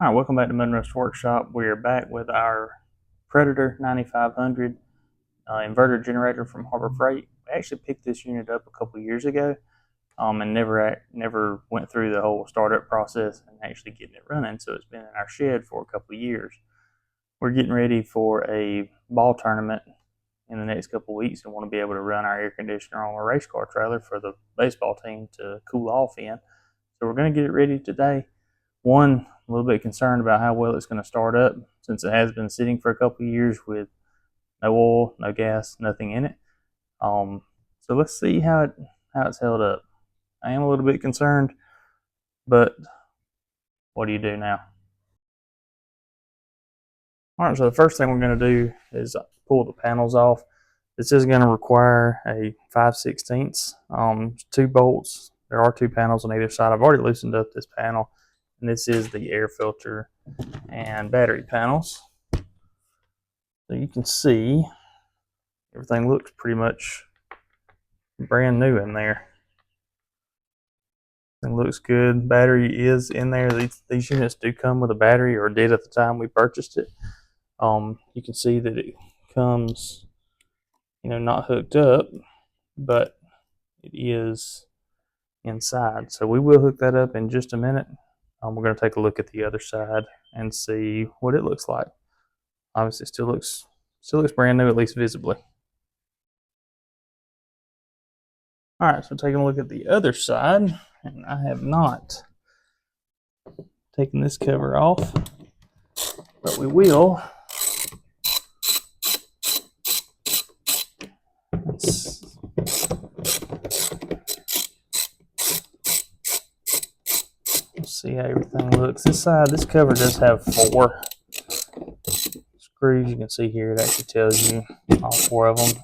All right, welcome back to Moonrust Workshop. We're back with our Predator 9500 inverter generator from Harbor Freight. We actually picked this unit up a couple years ago and never went through the whole startup process and actually getting it running. So it's been in our shed for a couple of years. We're getting ready for a ball tournament in the next couple of weeks and want to be able to run our air conditioner on a race car trailer for the baseball team to cool off in. So we're going to get it ready today. One, a little bit concerned about how well it's going to start up since it has been sitting for a couple of years with no oil, no gas, nothing in it. So let's see how it's held up. I am a little bit concerned, but what do you do now? All right, so the first thing we're going to do is pull the panels off. This is going to require a 5/16, 2 bolts. There are 2 panels on either side. I've already loosened up this panel, and this is the air filter and battery panels. So you can see everything looks pretty much brand new in there. It looks good. Battery is in there. These units do come with a battery, or did at the time we purchased it. You can see that it comes, not hooked up, but it is inside. So we will hook that up in just a minute. We're going to take a look at the other side and see what it looks like. Obviously, it still looks brand new, at least visibly. All right, so taking a look at the other side, and I have not taken this cover off, but we will. Let's see how everything looks. This cover does have 4 screws. You can see here, it actually tells you all 4 of them.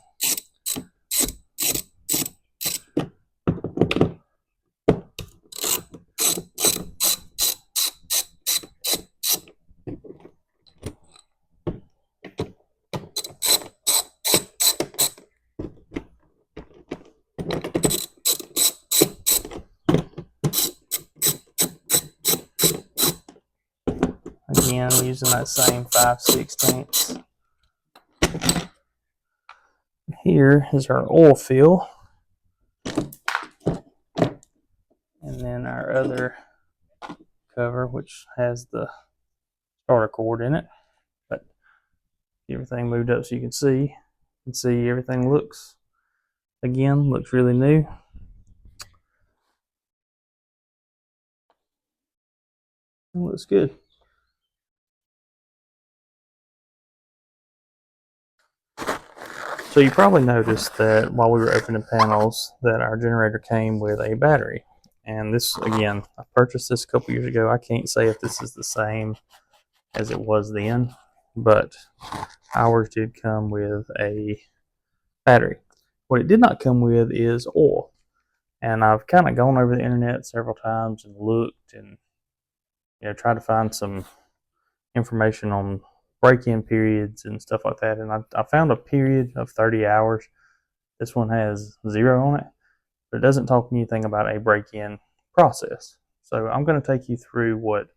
Again, using that same 5/16. Here is our oil fill, and then our other cover, which has the starter cord in it. But everything moved up so you can see. Everything looks really new. It looks good. So you probably noticed that while we were opening panels that our generator came with a battery. And this, again, I purchased this a couple years ago. I can't say if this is the same as it was then, but ours did come with a battery. What it did not come with is oil. And I've kind of gone over the internet several times and looked and tried to find some information on break-in periods and stuff like that. And I found a period of 30 hours. This one has 0 on it, but it doesn't talk anything about a break-in process. So I'm going to take you through what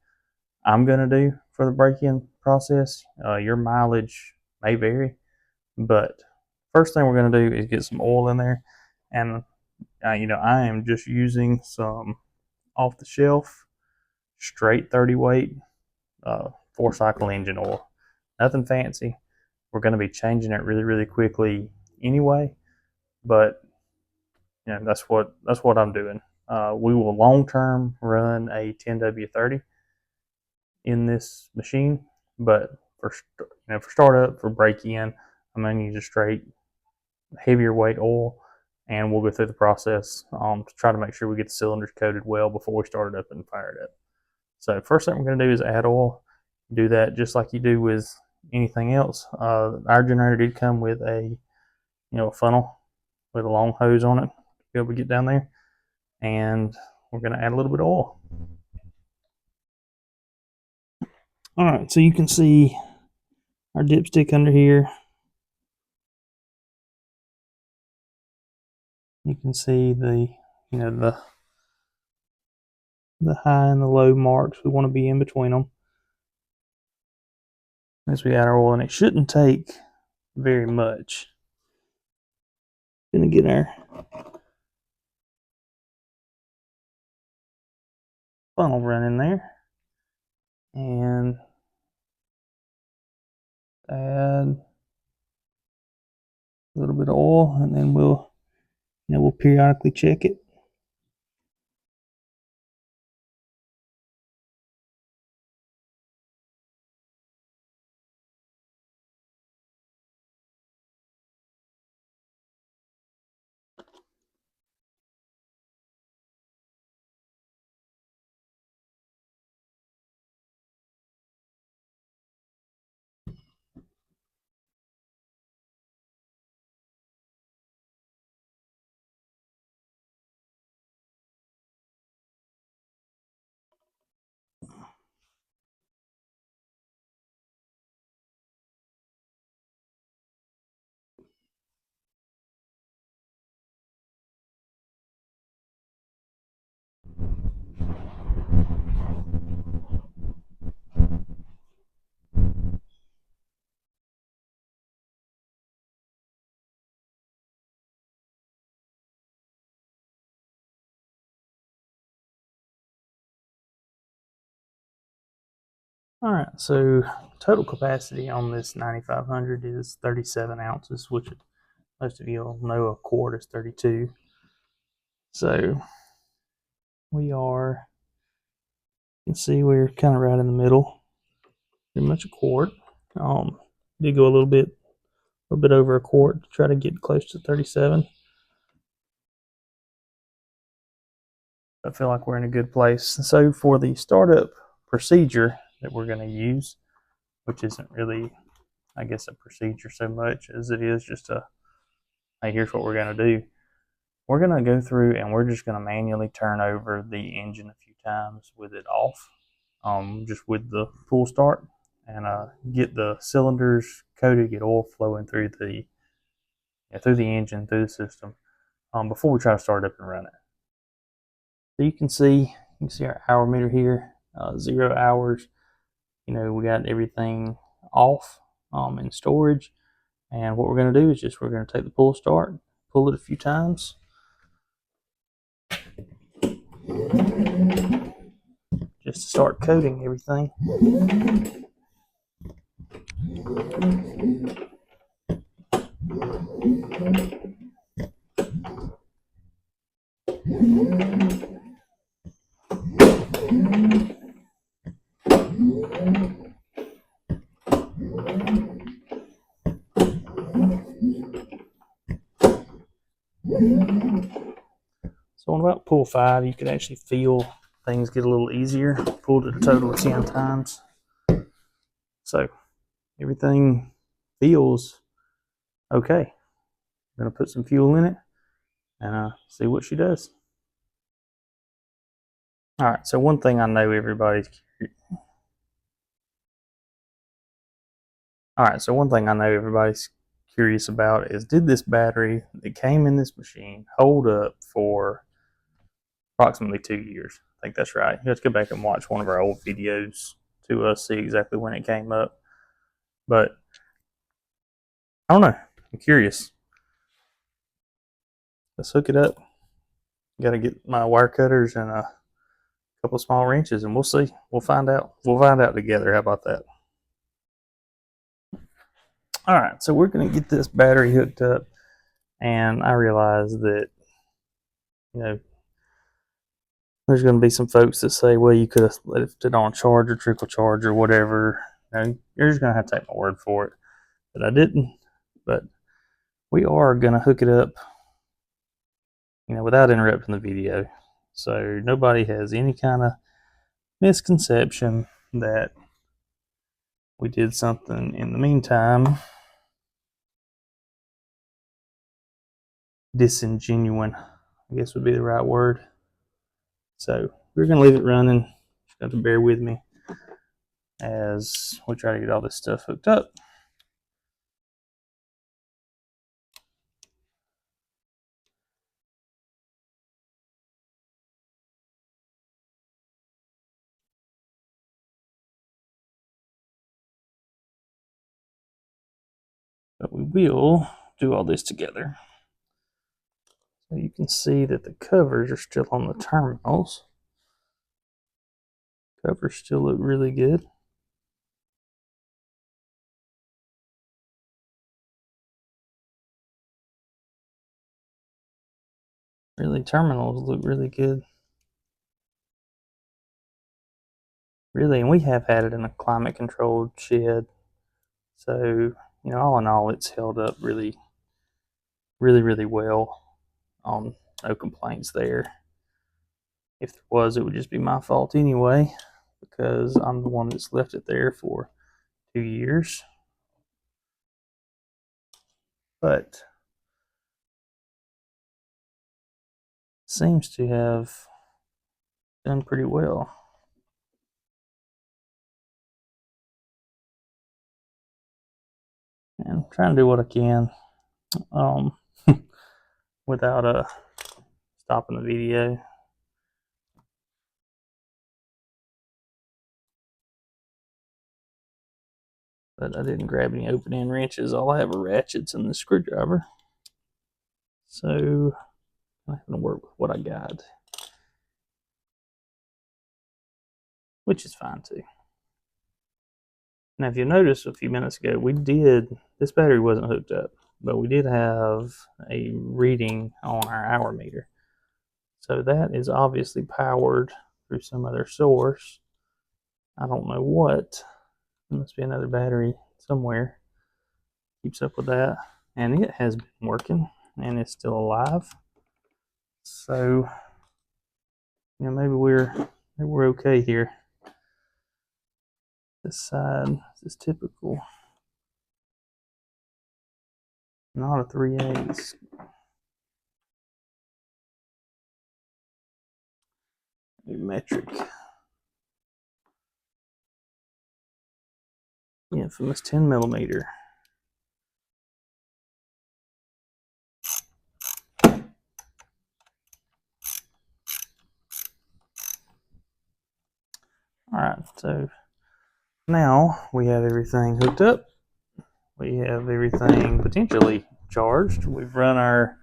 I'm going to do for the break-in process. Your mileage may vary, but first thing we're going to do is get some oil in there. And I am just using some off-the-shelf straight 30 weight 4-cycle engine oil. Nothing fancy. We're going to be changing it really, really quickly anyway, but that's what I'm doing. We will long term run a 10W30 in this machine, but for startup, for break in, I'm going to use a straight heavier weight oil, and we'll go through the process to try to make sure we get the cylinders coated well before we start it up and fire it up. So first thing we're going to do is add oil. Do that just like you do with anything else. Our generator did come with a funnel with a long hose on it to be able to get down there, and we're going to add a little bit of oil. All right, so you can see our dipstick under here. You can see the high and the low marks. We want to be in between them. as we add our oil, and it shouldn't take very much. Gonna get our funnel running there, and add a little bit of oil, and then we'll periodically check it. All right, so total capacity on this 9500 is 37 ounces, which most of you will know a quart is 32. So we are, you can see we're kind of right in the middle, pretty much a quart. Did go a little bit over a quart to try to get close to 37. I feel like we're in a good place. So for the startup procedure that we're going to use, which isn't really, I guess, a procedure so much as it is just a, hey, here's what we're going to do. We're going to go through and we're just going to manually turn over the engine a few times with it off, just with the pull start, and get the cylinders coated, get oil flowing through the engine, through the system, before we try to start up and run it. So you can see our hour meter here, 0 hours. We got everything off in storage, and what we're going to do is we're going to take the pull start, pull it a few times, just to start coating everything. So on about pull 5, you can actually feel things get a little easier. Pulled it a total of 10 times. So everything feels okay. I'm going to put some fuel in it and see what she does. All right, so one thing I know everybody's curious about is, did this battery that came in this machine hold up for approximately 2 years? I think that's right. You have to go back and watch one of our old videos to see exactly when it came up. But I don't know. I'm curious. Let's hook it up. Got to get my wire cutters and a couple small wrenches, and we'll see. We'll find out. We'll find out together. How about that? All right, so we're going to get this battery hooked up, and I realize that, there's going to be some folks that say, well, you could have left it on charge or trickle charge or whatever. You're just going to have to take my word for it that I didn't. But we are going to hook it up, without interrupting the video. So nobody has any kind of misconception that we did something in the meantime disingenuine, I guess would be the right word. So we're going to leave it running. Just have to bear with me as we try to get all this stuff hooked up. But we will do all this together. So you can see that the covers are still on the terminals. Covers still look really good. Really, terminals look really good. Really, and we have had it in a climate controlled shed. So, you know, all in all, it's held up really well. No complaints there. If there was, it would just be my fault anyway, because I'm the one that's left it there for 2 years. But seems to have done pretty well. And I'm trying to do what I can without stopping the video. But I didn't grab any open end wrenches. All I have are ratchets and the screwdriver. So I'm having to work with what I got, which is fine too. Now, if you notice a few minutes ago, this battery wasn't hooked up, but we did have a reading on our hour meter. So that is obviously powered through some other source. I don't know what. There must be another battery somewhere. Keeps up with that. And it has been working and it's still alive. So, you know, maybe we're okay here. This side is typical. Not a 3/8. Metric. The infamous 10 millimeter. Alright, so now we have everything hooked up. We have everything potentially charged. We've turned our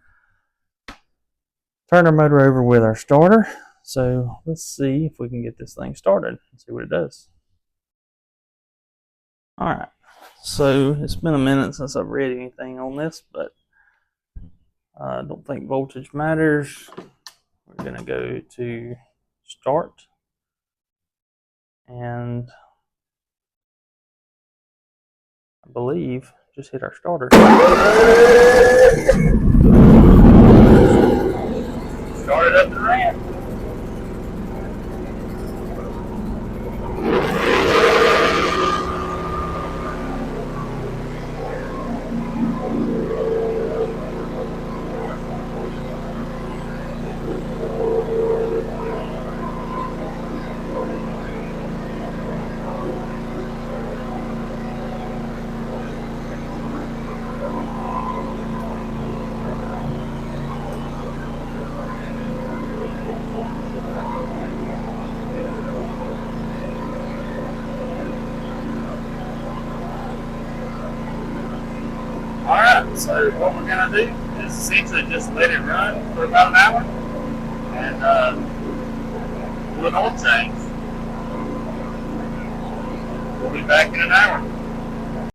motor over with our starter. So let's see if we can get this thing started and see what it does. Alright, so it's been a minute since I've read anything on this, but I don't think voltage matters. We're going to go to start. And I believe just hit our starter. Started up and ran. Alright, so what we're going to do is essentially just let it run for about an hour and do an oil change. We'll be back in an hour.